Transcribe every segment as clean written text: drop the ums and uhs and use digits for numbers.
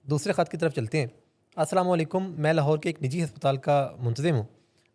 دوسرے خط کی طرف چلتے ہیں۔ السلام علیکم، میں لاہور کے ایک نجی ہسپتال کا منتظم ہوں۔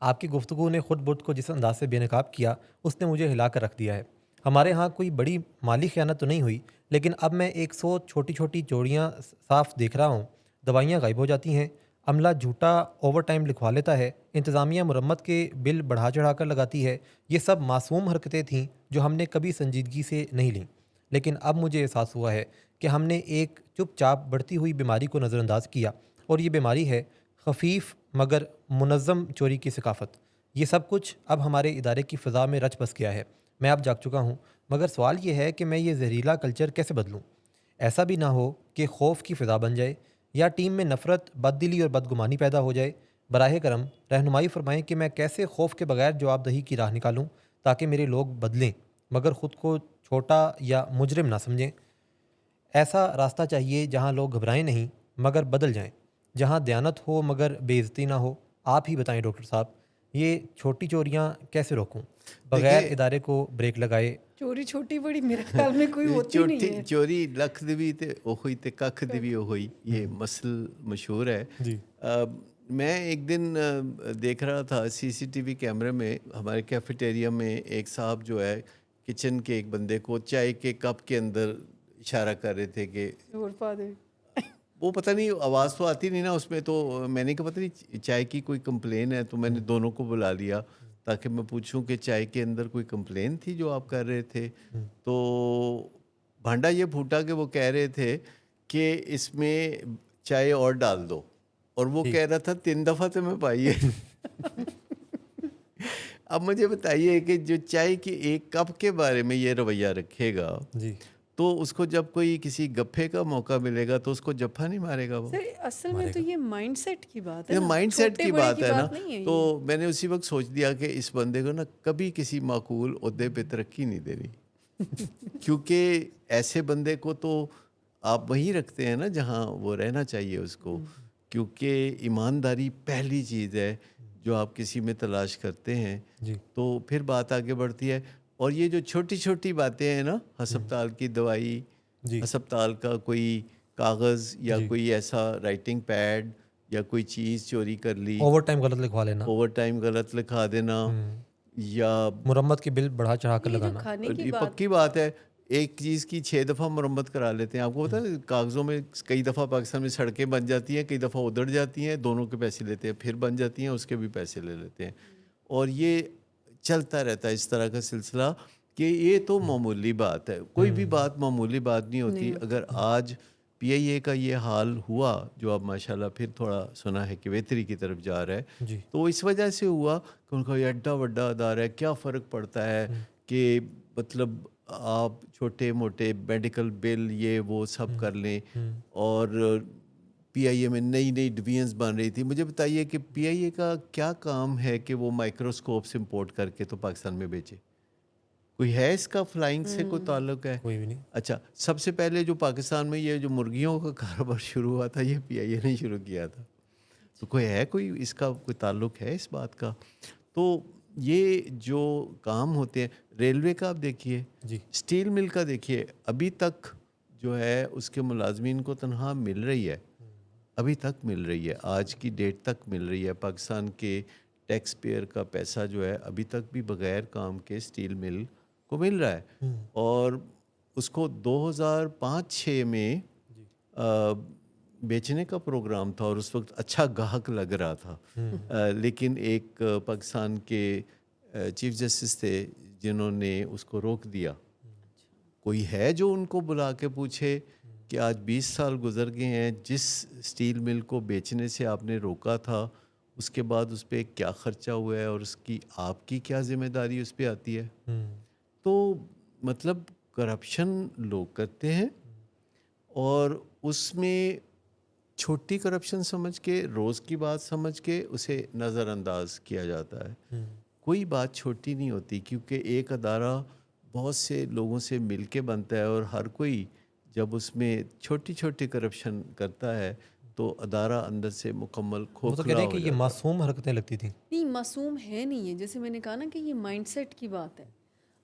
آپ کی گفتگو نے خود بدھ کو جس انداز سے بے نقاب کیا اس نے مجھے ہلا کر رکھ دیا ہے۔ ہمارے ہاں کوئی بڑی مالی خیانت تو نہیں ہوئی، لیکن اب میں 100 چھوٹی چھوٹی چوریاں صاف دیکھ رہا ہوں۔ دوائیاں غائب ہو جاتی ہیں، عملہ جھوٹا اوور ٹائم لکھوا لیتا ہے، انتظامیہ مرمت کے بل بڑھا چڑھا کر لگاتی ہے۔ یہ سب معصوم حرکتیں تھیں جو ہم نے کبھی سنجیدگی سے نہیں لیں، لیکن اب مجھے احساس ہوا ہے کہ ہم نے ایک چپ چاپ بڑھتی ہوئی بیماری کو نظر انداز کیا، اور یہ بیماری ہے خفیف مگر منظم چوری کی ثقافت۔ یہ سب کچھ اب ہمارے ادارے کی فضا میں رچ بس گیا ہے۔ میں اب جاگ چکا ہوں، مگر سوال یہ ہے کہ میں یہ زہریلا کلچر کیسے بدلوں؟ ایسا بھی نہ ہو کہ خوف کی فضا بن جائے یا ٹیم میں نفرت، بد دلی اور بدگمانی پیدا ہو جائے۔ براہ کرم رہنمائی فرمائیں کہ میں کیسے خوف کے بغیر جواب دہی کی راہ نکالوں تاکہ میرے لوگ بدلیں مگر خود کو چھوٹا یا مجرم نہ سمجھیں۔ ایسا راستہ چاہیے جہاں لوگ گھبرائیں نہیں مگر بدل جائیں، جہاں دیانت ہو مگر بے عزتی نہ ہو۔ آپ ہی بتائیں ڈاکٹر صاحب، یہ چھوٹی چوریاں کیسے روکوں بغیر دیکھیے ادارے کو بریک لگائے؟ چوری چھوٹی بڑی میرے خیال میں کوئی ہوتی نہیں ہے۔ چوری لکھ دی بھی تے او ہوئی تے ککھ دی بھی او ہوئی، یہ مسل مشہور ہے۔ جی میں ایک دن دیکھ رہا تھا سی سی ٹی وی کیمرے میں، ہمارے کیفیٹیریا میں ایک صاحب جو ہے کچن کے ایک بندے کو چائے کے کپ کے اندر اشارہ کر رہے تھے کہ اور پا دے وہ پتہ نہیں آواز تو آتی نہیں نا اس میں، تو میں نے کہا پتہ نہیں چائے کی کوئی کمپلین ہے، تو میں نے دونوں کو بلا لیا تاکہ میں پوچھوں کہ چائے کے اندر کوئی کمپلین تھی جو آپ کر رہے تھے۔ تو بھانڈا یہ پھوٹا کہ وہ کہہ رہے تھے کہ اس میں چائے اور ڈال دو، اور وہ کہہ رہا تھا 3 دفعہ تو میں پائی ہے۔ اب مجھے بتائیے کہ جو چائے کے ایک کپ کے بارے میں یہ رویہ رکھے گا جی تو اس کو جب کوئی کسی گپھے کا موقع ملے گا تو اس کو جفا نہیں مارے گا وہ؟ سر اصل میں تو یہ مائنڈ سیٹ کی بات ہے یہ نا، مائنڈ سیٹ چھوٹے کی بڑے بات کی ہے نا۔ بات نہیں ہے تو یہ۔ میں نے اسی وقت سوچ دیا کہ اس بندے کو نا کبھی کسی معقول عہدے پہ ترقی نہیں دینی، کیونکہ ایسے بندے کو تو آپ وہیں رکھتے ہیں نا جہاں وہ رہنا چاہیے اس کو، کیونکہ ایمانداری پہلی چیز ہے جو آپ کسی میں تلاش کرتے ہیں، جی تو پھر بات آگے بڑھتی ہے۔ اور یہ جو چھوٹی چھوٹی باتیں ہیں نا، ہسپتال کی دوائی، جی ہسپتال کا کوئی کاغذ یا جی کوئی ایسا رائٹنگ پیڈ یا کوئی چیز چوری کر لی، اوور ٹائم غلط لکھوا لینا، اوور ٹائم غلط لکھا دینا، یا مرمت کے بل بڑھا چڑھا کر یہ جو لگانا۔ کھانے کی یہ بات، پکی بات ہے، ایک چیز کی 6 دفعہ مرمت کرا لیتے ہیں۔ آپ کو پتہ ہے کاغذوں میں کئی دفعہ پاکستان میں سڑکیں بن جاتی ہیں، کئی دفعہ ادھڑ جاتی ہیں، دونوں کے پیسے لیتے ہیں، پھر بن جاتی ہیں اس کے بھی پیسے لے لیتے ہیں، اور یہ چلتا رہتا ہے اس طرح کا سلسلہ کہ یہ تو معمولی بات ہے۔ کوئی بھی بات معمولی بات نہیں ہوتی۔ اگر آج پی آئی اے کا یہ حال ہوا جو اب ماشاءاللہ پھر تھوڑا سنا ہے کہ بہتری کی طرف جا رہا ہے، جی تو اس وجہ سے ہوا کہ ان کا یہ ایڈا وڈا ادارہ ہے، کیا فرق پڑتا ہے کہ مطلب آپ چھوٹے موٹے میڈیکل بل یہ وہ سب کر لیں۔ اور پی آئی اے میں نئی نئی ڈویژنز بن رہی تھی۔ مجھے بتائیے کہ پی آئی اے کا کیا کام ہے کہ وہ مائکروسکوپس امپورٹ کر کے تو پاکستان میں بیچے؟ کوئی ہے اس کا فلائنگ سے کوئی تعلق ہے؟ کوئی بھی نہیں۔ اچھا، سب سے پہلے جو پاکستان میں یہ جو مرغیوں کا کاروبار شروع ہوا تھا، یہ پی آئی اے نے شروع کیا تھا، تو کوئی ہے، کوئی اس کا کوئی تعلق ہے اس بات کا؟ تو یہ جو کام ہوتے ہیں، ریلوے کا آپ دیکھیے، جی اسٹیل مل کا دیکھیے، ابھی تک جو ہے اس کے ملازمین کو تنخواہ مل رہی ہے، ابھی تک مل رہی ہے، آج کی ڈیٹ تک مل رہی ہے۔ پاکستان کے ٹیکس پیئر کا پیسہ جو ہے ابھی تک بھی بغیر کام کے اسٹیل مل کو مل رہا ہے، اور اس کو 2005-06 میں بیچنے کا پروگرام تھا، اور اس وقت اچھا گاہک لگ رہا تھا، لیکن ایک پاکستان کے چیف جسٹس تھے جنہوں نے اس کو روک دیا۔ کوئی ہے جو ان کو بلا کے پوچھے کہ آج 20 سال گزر گئے ہیں، جس اسٹیل مل کو بیچنے سے آپ نے روکا تھا، اس کے بعد اس پہ کیا خرچہ ہوا ہے اور اس کی آپ کی کیا ذمہ داری اس پہ آتی ہے؟ تو مطلب کرپشن لوگ کرتے ہیں، اور اس میں چھوٹی کرپشن سمجھ کے، روز کی بات سمجھ کے اسے نظر انداز کیا جاتا ہے۔ کوئی بات چھوٹی نہیں ہوتی، کیونکہ ایک ادارہ بہت سے لوگوں سے مل کے بنتا ہے، اور ہر کوئی جب اس میں چھوٹی چھوٹی کرپشن کرتا ہے تو ادارہ اندر سے مکمل وہ تو کہہ رہے کھوکھلا ہیں کہ ہو یہ جاتا ہے۔ معصوم حرکتیں لگتی تھیں۔ نہیں معصوم ہے نہیں ہے، جیسے میں نے کہا نا کہ یہ مائنڈ سیٹ کی بات ہے۔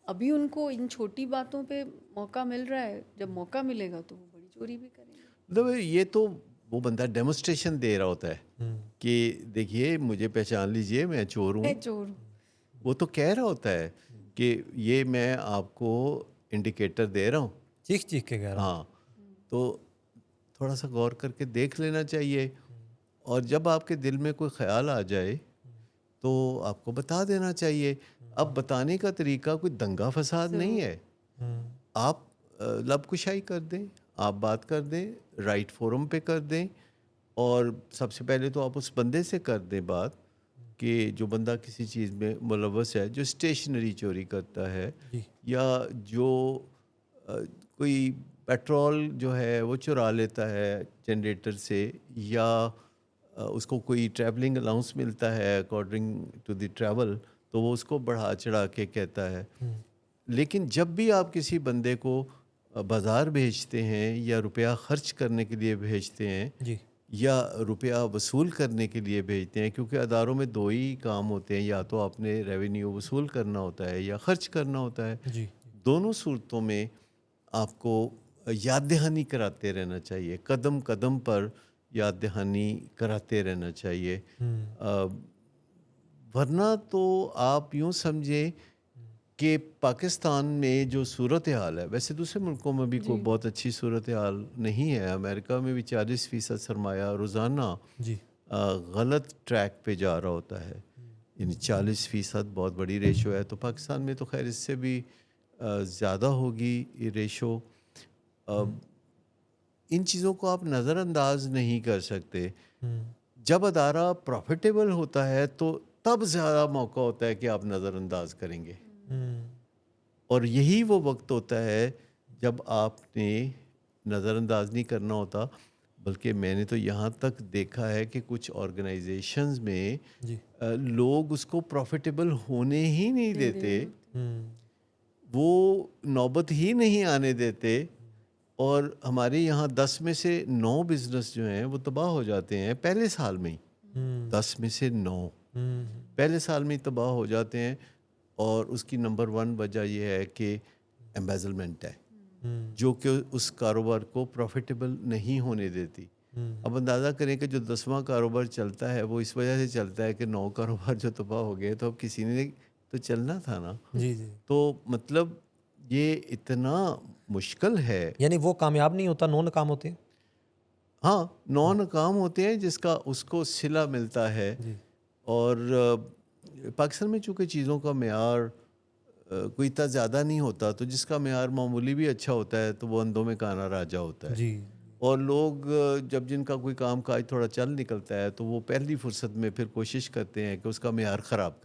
ابھی ان کو ان چھوٹی باتوں پہ موقع مل رہا ہے، جب موقع ملے گا تو وہ بڑی چوری بھی کریں گے۔ مطلب یہ تو وہ بندہ ڈیمونسٹریشن دے رہا ہوتا ہے کہ دیکھیے مجھے پہچان لیجئے میں چور ہوں. چور وہ تو کہہ رہا ہوتا ہے کہ یہ میں آپ کو انڈیکیٹر دے رہا ہوں. چیخ چیخ کے کہہ رہا ہوں. ہاں تو تھوڑا سا غور کر کے دیکھ لینا چاہیے. اور جب آپ کے دل میں کوئی خیال آ جائے تو آپ کو بتا دینا چاہیے. اب بتانے کا طریقہ کوئی دنگا فساد نہیں ہے. آپ لب کشائی کر دیں, آپ بات کر دیں, رائٹ فورم پہ کر دیں. اور سب سے پہلے تو آپ اس بندے سے کر دیں بات کہ جو بندہ کسی چیز میں ملوث ہے, جو اسٹیشنری چوری کرتا ہے یا جو کوئی پیٹرول جو ہے وہ چرا لیتا ہے جنریٹر سے, یا اس کو کوئی ٹریولنگ الاؤنس ملتا ہے اکارڈنگ ٹو دی ٹریول, تو وہ اس کو بڑھا چڑھا کے کہتا ہے. لیکن جب بھی آپ کسی بندے کو بازار بھیجتے ہیں یا روپیہ خرچ کرنے کے لیے بھیجتے ہیں یا روپیہ وصول کرنے کے لیے بھیجتے ہیں, کیونکہ اداروں میں دو ہی کام ہوتے ہیں, یا تو آپ نے ریونیو وصول کرنا ہوتا ہے یا خرچ کرنا ہوتا ہے. دونوں صورتوں میں آپ کو یاد دہانی کراتے رہنا چاہیے, قدم قدم پر یاد دہانی کراتے رہنا چاہیے. ورنہ تو آپ یوں سمجھیں کہ پاکستان میں جو صورتحال ہے, ویسے دوسرے ملکوں میں بھی کوئی بہت اچھی صورتحال نہیں ہے. امریکہ میں بھی 40% سرمایہ روزانہ غلط ٹریک پہ جا رہا ہوتا ہے, یعنی 40% بہت بڑی ریشو ہے. تو پاکستان میں تو خیر اس سے بھی زیادہ ہوگی یہ ریشو. ان چیزوں کو آپ نظر انداز نہیں کر سکتے. جب ادارہ پروفیٹیبل ہوتا ہے تو تب زیادہ موقع ہوتا ہے کہ آپ نظر انداز کریں گے, اور یہی وہ وقت ہوتا ہے جب آپ نے نظر انداز نہیں کرنا ہوتا. بلکہ میں نے تو یہاں تک دیکھا ہے کہ کچھ آرگنائزیشنز میں لوگ اس کو پروفیٹیبل ہونے ہی نہیں دیتے, وہ نوبت ہی نہیں آنے دیتے. اور ہمارے یہاں 10 میں سے 9 بزنس جو ہیں وہ تباہ ہو جاتے ہیں پہلے سال میں ہی. 10 میں سے 9 پہلے سال میں ہی تباہ ہو جاتے ہیں. اور اس کی نمبر 1 وجہ یہ ہے کہ ایمبیزلمنٹ ہے, جو کہ اس کاروبار کو پروفیٹیبل نہیں ہونے دیتی. اب اندازہ کریں کہ جو 10واں کاروبار چلتا ہے وہ اس وجہ سے چلتا ہے کہ 9 کاروبار جو تباہ ہو گئے, تو اب کسی نے تو چلنا تھا نا. تو مطلب یہ اتنا مشکل ہے. یعنی وہ کامیاب نہیں ہوتا, 9 ناکام ہوتے ہیں. ہاں 9 ناکام ہوتے ہیں جس کا اس کو صلہ ملتا ہے. اور پاکستان میں چونکہ چیزوں کا معیار کوئی اتنا زیادہ نہیں ہوتا, تو جس کا معیار معمولی بھی اچھا ہوتا ہے تو وہ اندھوں میں کانا راجا ہوتا ہے. اور لوگ جب جن کا کوئی کام کاج تھوڑا چل نکلتا ہے تو وہ پہلی فرصت میں پھر کوشش کرتے ہیں کہ اس کا معیار خراب کریں.